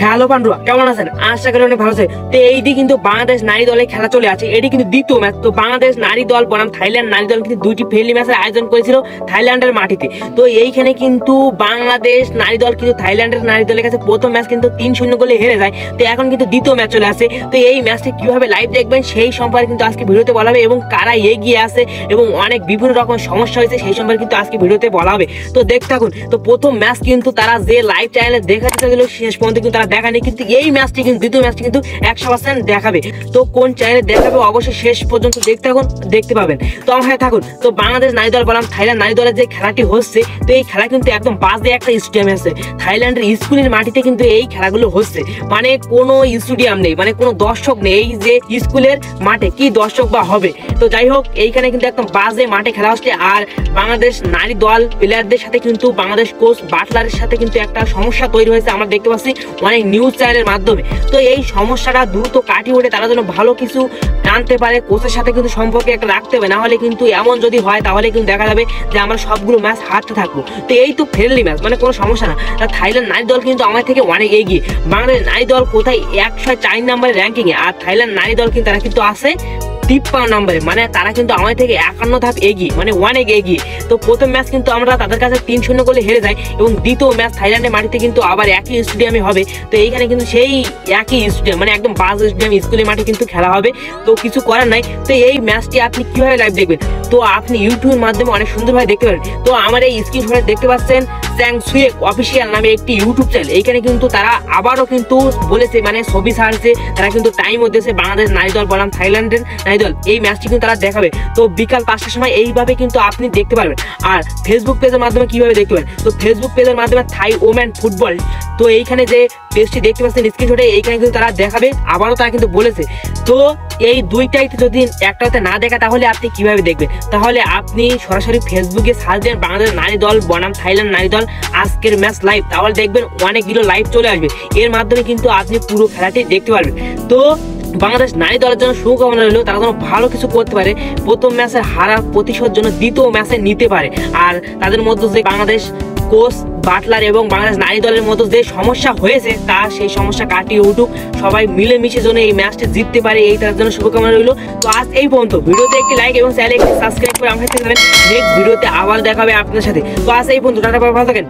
Hello Pandua, কেমন আছেন? আশা করি অনেক ভালো আছে। তো এইদিকে কিন্তু বাংলাদেশ নারী দলের খেলা চলে আছে। এটি কিন্তু দ্বিতীয় ম্যাচ। তো বাংলাদেশ নারী দল বনাম থাইল্যান্ড নারী দল কিন্তু দুইটি ফ্রেন্ডলি ম্যাচের আয়োজন করেছিল থাইল্যান্ডের মাটিতে। তো এইখানে কিন্তু বাংলাদেশ নারী দল কিন্তু থাইল্যান্ডের নারী দলের কাছে প্রথম ম্যাচ কিন্তু 3-0 গোলে হেরে যায়। তো এখন কিন্তু দ্বিতীয় ম্যাচ চলে আসে। তো এই ম্যাচটি কিভাবে লাইভ দেখবেন সেই সম্পর্কে কিন্তু আজকে ভিডিওতে বলা হবে, এবং কারা এগিয়ে আছে এবং অনেক বিভিন্ন রকম সমস্যা হয়েছে সেই সম্পর্কে কিন্তু আজকে ভিডিওতে বলা হবে। তো দেখতে থাকুন। তো প্রথম ম্যাচ কিন্তু তারা যে লাইভ চ্যানেলে দেখাতে চাইছিল শেষ পর্যন্ত কিন্তু তারা দেখায়নি, কিন্তু এই ম্যাচটি কিন্তু দ্বিতীয় ম্যাচটি কিন্তু 100% দেখাবে। তো কোন চ্যানেলে দেখাবে অবশ্যই শেষ পর্যন্ত দেখতে থাকুন, দেখতে পাবেন। তো আমার থাকুন। তো বাংলাদেশ নারী দল বনাম থাইল্যান্ড নারী দলের যে খেলাটি হচ্ছে, তো এই খেলা কিন্তু একদম বাজে একটা স্টেডিয়ামে আছে। থাইল্যান্ডের স্কুলের মাটিতে কিন্তু এই খেলাগুলো হচ্ছে, মানে কোনো স্টেডিয়াম নেই, মানে কোনো দর্শক নেই। এই যে স্কুলের মাঠে কি দর্শক বা হবে? তো যাই হোক, এইখানে কিন্তু একদম বাজে মাঠে খেলা হচ্ছে। আর বাংলাদেশ নারী দল প্লেয়ারদের সাথে কিন্তু বাংলাদেশ কোচ বাটলারের সাথে কিন্তু একটা সমস্যা তৈরি হয়েছে, আমরা দেখতে পাচ্ছি অনেক নিউজ চ্যানেলের মাধ্যমে। তো এই সমস্যাটা দ্রুত কাটিয়ে উঠে তারা যেন ভালো কিছু জানতে পারে, কোচের সাথে কিন্তু সম্পর্কে একটা রাখতে হবে, না হলে কিন্তু এমন যদি হয় তাহলে কিন্তু দেখা যাবে যে আমরা সবগুলো ম্যাচ হারতে থাকবো। তো এই তো ফ্রেন্ডলি ম্যাচ, মানে কোনো সমস্যা না। থাইল্যান্ড নারী দল কিন্তু আমার থেকে অনেক এগিয়ে। বাংলাদেশ নারী দল কোথায় 104 নম্বরের র্যাঙ্কিং এ, আর থাইল্যান্ড নারী দল কিন্তু তারা কিন্তু আছে 53 নম্বরে, মানে তারা কিন্তু আমাদের থেকে 51 ধাপ এগিয়ে, মানে অনেক এগিয়ে। তো প্রথম ম্যাচ কিন্তু আমরা তাদের কাছে 3-0 গোলে হেরে যাই, এবং দ্বিতীয় ম্যাচ থাইল্যান্ডের মাটিতে কিন্তু আবার একই স্টেডিয়ামে হবে। তো এইখানে কিন্তু সেই একই স্টেডিয়াম, মানে একদম বাস স্টেডিয়াম স্কুলের মাঠে কিন্তু খেলা হবে। তো কিছু করার নাই। তো এই ম্যাচটি আপনি কিভাবে লাইভ দেখবেন? তো আপনি ইউটিউবের মাধ্যমে অনেক সুন্দরভাবে দেখতে পারেন। তো আমার এই স্ক্রিনশটে দেখতে পাচ্ছেন চ্যাং সুয়েক অফিসিয়াল নামে একটি ইউটিউব চ্যানেল। এইখানে কিন্তু তারা আবারও কিন্তু বলেছে, মানে ছবি ছাড়ছে, তারা কিন্তু টাইমও দিয়েছে বাংলাদেশ নারী দল বনাম থাইল্যান্ডের নারী দল এই ম্যাচটি কিন্তু তারা দেখাবে। তো বিকাল 5টার সময় এইভাবে কিন্তু আপনি দেখতে পারবেন। আর ফেসবুক পেজের মাধ্যমে কিভাবে দেখতে পারেন? তো ফেসবুক পেজের মাধ্যমে থাই ওমেন ফুটবল, তো এইখানে যে পেজটি দেখতে পাচ্ছেন স্ক্রিনশটে, এইখানে কিন্তু তারা দেখাবে, আবারও তারা কিন্তু বলেছে। তো এই দুইটাইতে যদি একটাতে না দেখা তাহলে আপনি কিভাবে দেখবেন? তাহলে আপনি সরাসরি ফেসবুকে সার্চ দেন বাংলাদেশ নারী দল বনাম থাইল্যান্ড নারী দল আজকের ম্যাচ লাইভ, তাহলে দেখবেন অনেকগুলো লাইভ চলে আসবে। এর মাধ্যমে কিন্তু আপনি পুরো খেলাটি দেখতে পারবেন। তো বাংলাদেশ নারী দলের জন্য শুভকামনা রইল, তারা যেন ভালো কিছু করতে পারে, প্রথম ম্যাচে হারার প্রতিশোধ জন্য দ্বিতীয় ম্যাচে নিতে পারে। আর তাদের মধ্যে যে বাংলাদেশ কোচ বাটলার এবং বাংলাদেশ নারী দলের মধ্যে যে সমস্যা হয়েছে, তা সেই সমস্যা কাটিয়ে উঠুক, সবাই মিলেমিশে যেন এই ম্যাচটি জিততে পারে, এই তার জন্য শুভকামনা রইল। তো আজ এই পর্যন্ত। ভিডিওতে একটি লাইক এবং চ্যানেলে একটি সাবস্ক্রাইব করে আমার সাথে থাকবেন। নেক্সট ভিডিওতে আবার দেখা হবে আপনার সাথে। তো আজ এই পর্যন্ত, টাটা, ভালো থাকেন।